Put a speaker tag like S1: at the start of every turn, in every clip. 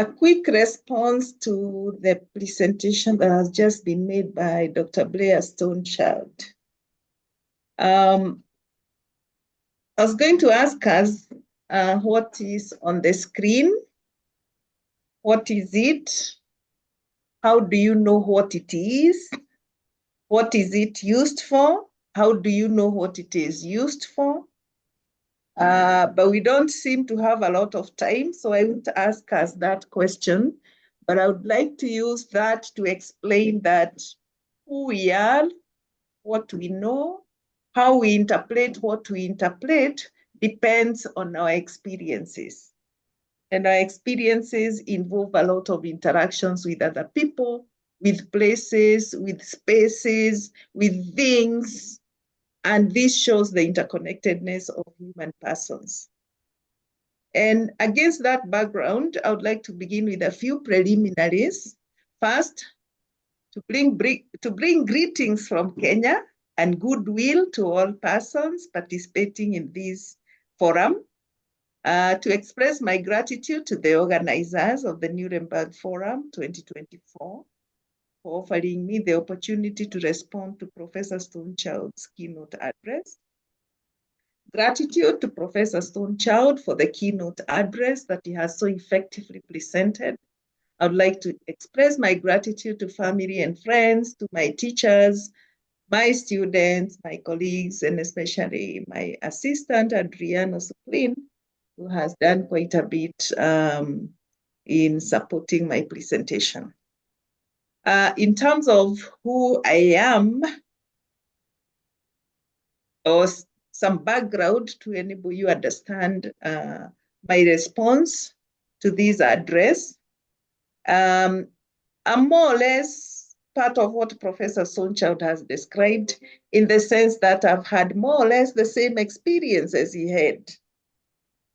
S1: a quick response to the presentation that has just been made by Dr. Blair Stonechild. I was going to ask us what is on the screen. What is it? How do you know what it is? What is it used for? How do you know what it is used for? But we don't seem to have a lot of time, so I won't ask us that question. But I would like to use that to explain that who we are, what we know, how we interpret what we interpret depends on our experiences. And our experiences involve a lot of interactions with other people, with places, with spaces, with things. And this shows the interconnectedness of human persons. And against that background, I would like to begin with a few preliminaries. First, to bring greetings from Kenya and goodwill to all persons participating in this forum. To express my gratitude to the organizers of the Nuremberg Forum 2024 for offering me the opportunity to respond to Professor Stonechild's keynote address. Gratitude to Professor Stonechild for the keynote address that he has so effectively presented. I would like to express my gratitude to family and friends, to my teachers, my students, my colleagues, and especially my assistant, Adriano Suplin, who has done quite a bit in supporting my presentation. In terms of who I am, or some background to enable you understand my response to this address, I'm more or less part of what Professor Stonechild has described, in the sense that I've had more or less the same experience as he had.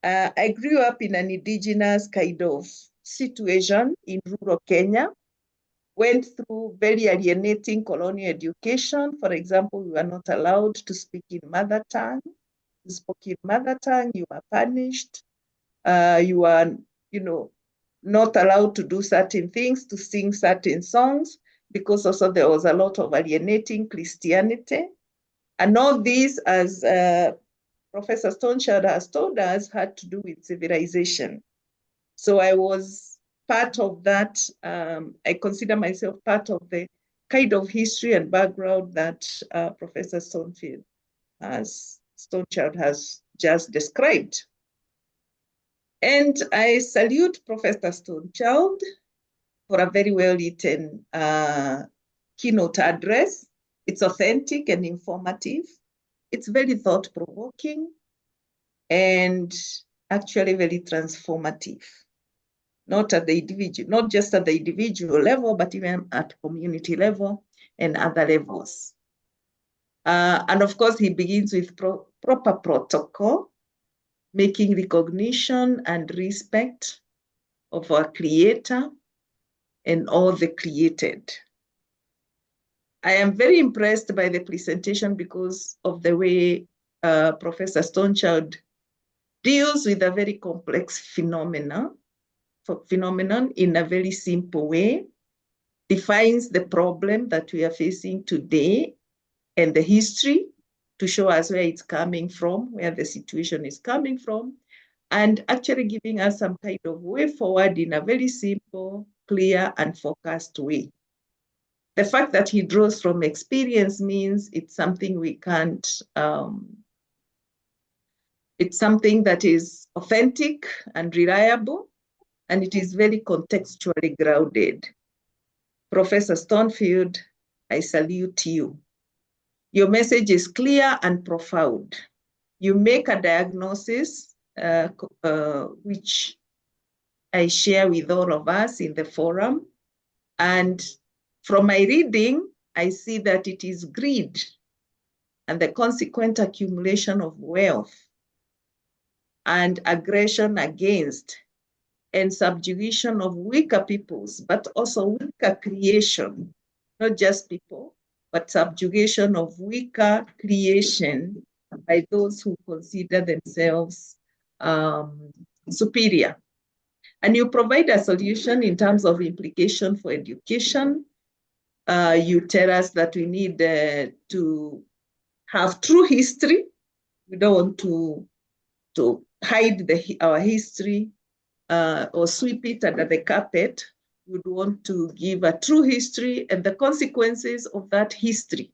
S1: I grew up in an indigenous kind of situation in rural Kenya, went through very alienating colonial education. For example, we were not allowed to speak in mother tongue. You spoke in mother tongue, you were punished. You were, not allowed to do certain things, to sing certain songs, because also there was a lot of alienating Christianity. And all this, as Professor Stonechild has told us, had to do with civilization. So I was part of that. I consider myself part of the kind of history and background that Professor Stonechild has just described. And I salute Professor Stonechild for a very well-written keynote address. It's authentic and informative. It's very thought-provoking and actually very transformative. Not just at the individual level, but even at community level and other levels. And of course, he begins with proper protocol, making recognition and respect of our Creator and all the created. I am very impressed by the presentation because of the way Professor Stonechild deals with a very complex phenomenon in a very simple way, defines the problem that we are facing today and the history to show us where it's coming from, where the situation is coming from, and actually giving us some kind of way forward in a very simple, clear, and focused way. The fact that he draws from experience means it's something we can't, it's something that is authentic and reliable, and it is very contextually grounded. Professor Stonechild, I salute you. Your message is clear and profound. You make a diagnosis, which I share with all of us in the forum. And from my reading, I see that it is greed and the consequent accumulation of wealth and aggression against and subjugation of weaker peoples, but also weaker creation, not just people, but subjugation of weaker creation by those who consider themselves superior. And you provide a solution in terms of implication for education. You tell us that we need to have true history. We don't want to hide our history or sweep it under the carpet. We would want to give a true history and the consequences of that history.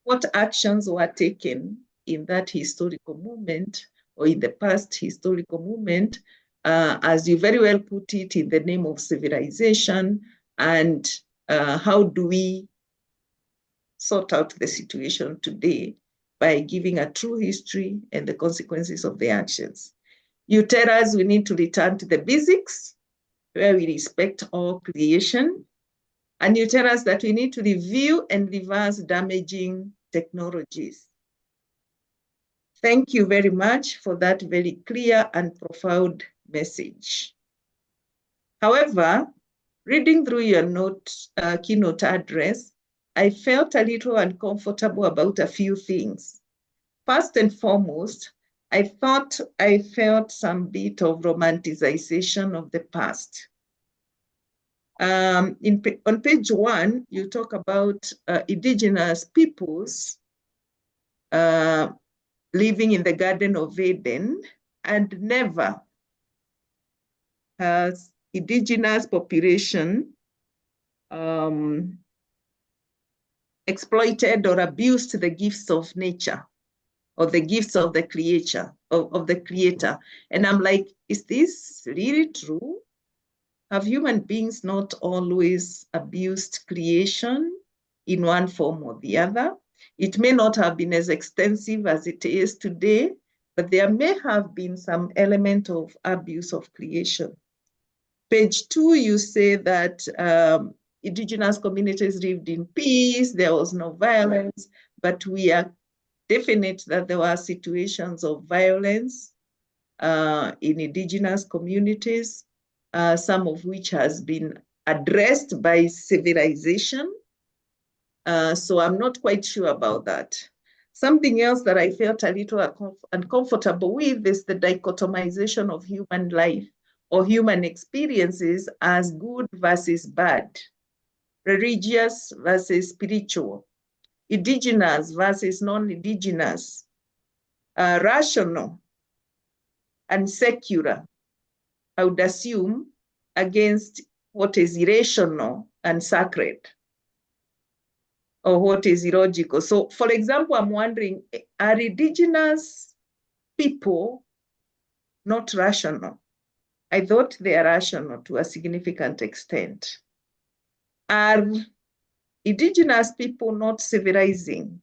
S1: What actions were taken in that historical moment or in the past historical moment, as you very well put it, in the name of civilization, and how do we sort out the situation today by giving a true history and the consequences of the actions. You tell us we need to return to the basics, where we respect all creation. And you tell us that we need to review and reverse damaging technologies. Thank you very much for that very clear and profound message. However, reading through your keynote address, I felt a little uncomfortable about a few things. First and foremost, I thought I felt some bit of romanticization of the past. On page 1, you talk about indigenous peoples living in the Garden of Eden, and never has indigenous population exploited or abused the gifts of nature or the gifts of the creator, And I'm like, is this really true? Have human beings not always abused creation in one form or the other? It may not have been as extensive as it is today, but there may have been some element of abuse of creation. Page 2, you say that indigenous communities lived in peace, there was no violence, but we are definite that there were situations of violence in indigenous communities, some of which has been addressed by civilization. So I'm not quite sure about that. Something else that I felt a little uncomfortable with is the dichotomization of human life or human experiences as good versus bad, religious versus spiritual, indigenous versus non-indigenous, rational and secular, I would assume, against what is irrational and sacred, or what is illogical. So, for example, I'm wondering, are indigenous people not rational? I thought they are rational to a significant extent. Are indigenous people not civilizing?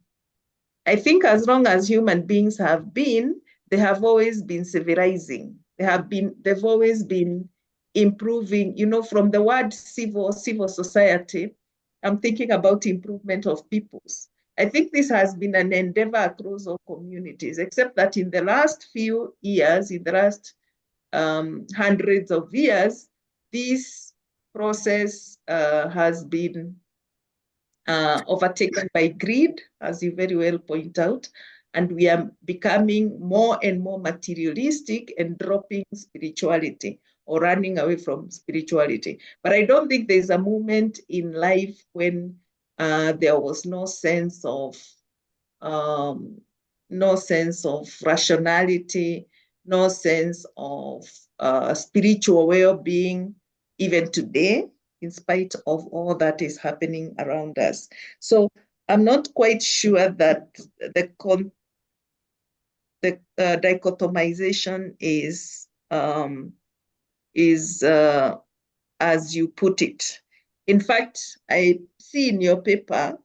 S1: I think as long as human beings have been, they have always been civilizing. They've always been improving, from the word civil society, I'm thinking about improvement of peoples. I think this has been an endeavor across all communities, except that in the last few years, in the last hundreds of years, this process has been overtaken by greed, as you very well point out, and we are becoming more and more materialistic and dropping spirituality or running away from spirituality. But I don't think there's a moment in life when there was no sense of rationality, no sense of spiritual well-being, even today, in spite of all that is happening around us. So I'm not quite sure that the dichotomization is as you put it. In fact, I see in your paper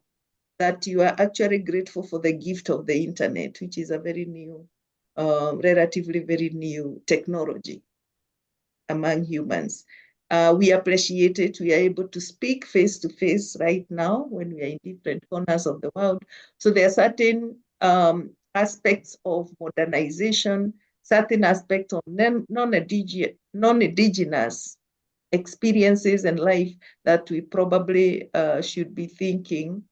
S1: that you are actually grateful for the gift of the internet, which is a very new, relatively very new technology among humans. We appreciate it. We are able to speak face to face right now when we are in different corners of the world. So there are certain aspects of modernization, certain aspects of non-indigenous experiences and life that we probably should be thinking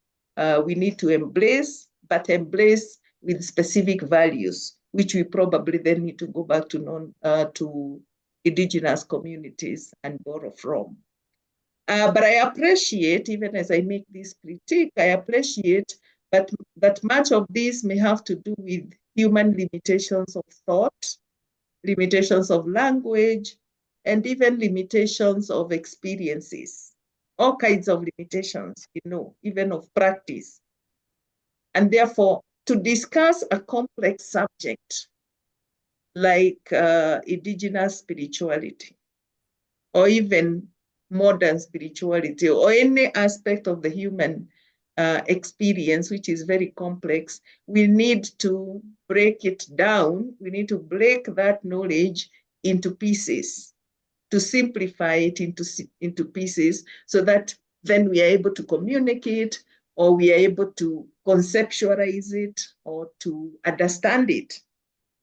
S1: we need to embrace, but embrace with specific values, which we probably then need to go back to indigenous communities and borrow from. But I appreciate, even as I make this critique, I appreciate that much of this may have to do with human limitations of thought, limitations of language, and even limitations of experiences, all kinds of limitations, even of practice. And therefore, to discuss a complex subject like indigenous spirituality, or even modern spirituality, or any aspect of the human experience, which is very complex, we need to break it down. We need to break that knowledge into pieces, to simplify it into pieces, so that then we are able to communicate, or we are able to conceptualize it, or to understand it.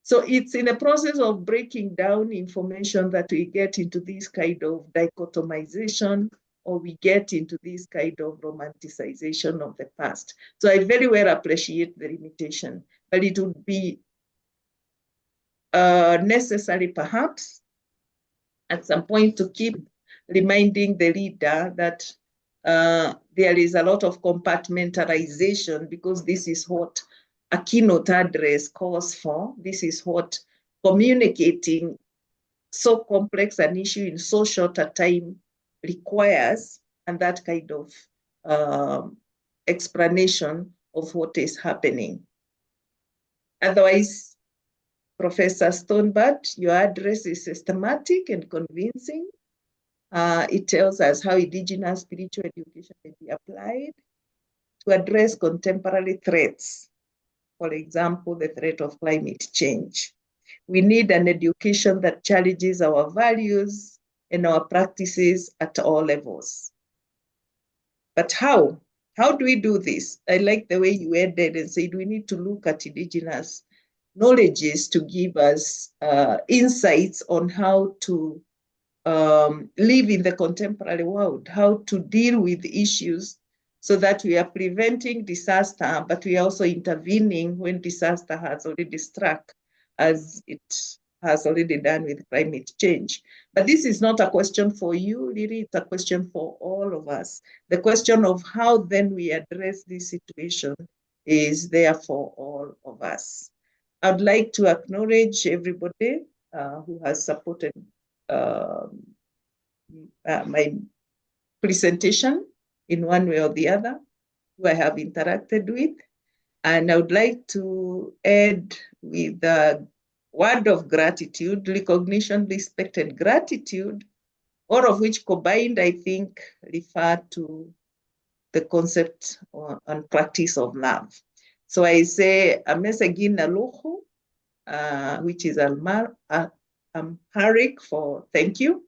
S1: So it's in the process of breaking down information that we get into this kind of dichotomization, or we get into this kind of romanticization of the past. So I very well appreciate the limitation, but it would be necessary perhaps at some point to keep reminding the reader that there is a lot of compartmentalization, because this is what a keynote address calls for. This is what communicating so complex an issue in so short a time requires, and that kind of explanation of what is happening. Otherwise, Professor Stonebird, your address is systematic and convincing. It tells us how indigenous spiritual education can be applied to address contemporary threats. For example, the threat of climate change. We need an education that challenges our values and our practices at all levels. But how? How do we do this? I like the way you ended and said we need to look at indigenous knowledges to give us insights on how to live in the contemporary world, how to deal with issues, so that we are preventing disaster, but we are also intervening when disaster has already struck, as it has already done with climate change. But this is not a question for you, really, it's a question for all of us. The question of how then we address this situation is there for all of us. I'd like to acknowledge everybody who has supported my presentation in one way or the other, who I have interacted with. And I would like to add with a word of gratitude, recognition, respect, and gratitude, all of which combined, I think, refer to the concept and practice of love. So I say, Amesagin Alohu, which is Amharic for thank you.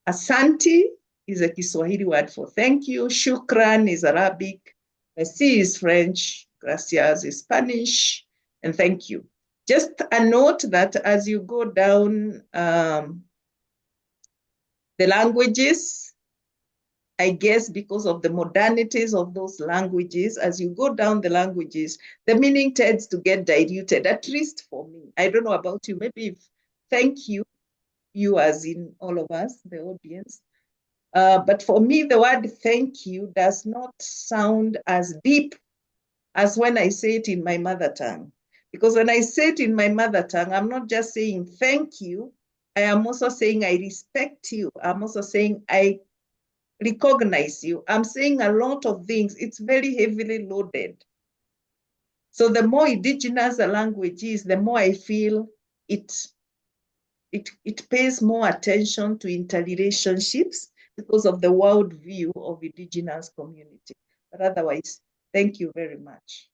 S1: Asante is a Kiswahili word for thank you. Shukran is Arabic. Merci is French. Gracias is Spanish. And thank you. Just a note that as you go down the languages, I guess because of the modernities of those languages, as you go down the languages, the meaning tends to get diluted, at least for me. I don't know about you. Maybe if thank you, you as in all of us, the audience. But for me, the word thank you does not sound as deep as when I say it in my mother tongue. Because when I say it in my mother tongue, I'm not just saying thank you. I am also saying I respect you. I'm also saying I recognize you. I'm saying a lot of things. It's very heavily loaded. So the more indigenous a language is, the more I feel it pays more attention to interrelationships because of the world view of indigenous community. But otherwise, thank you very much.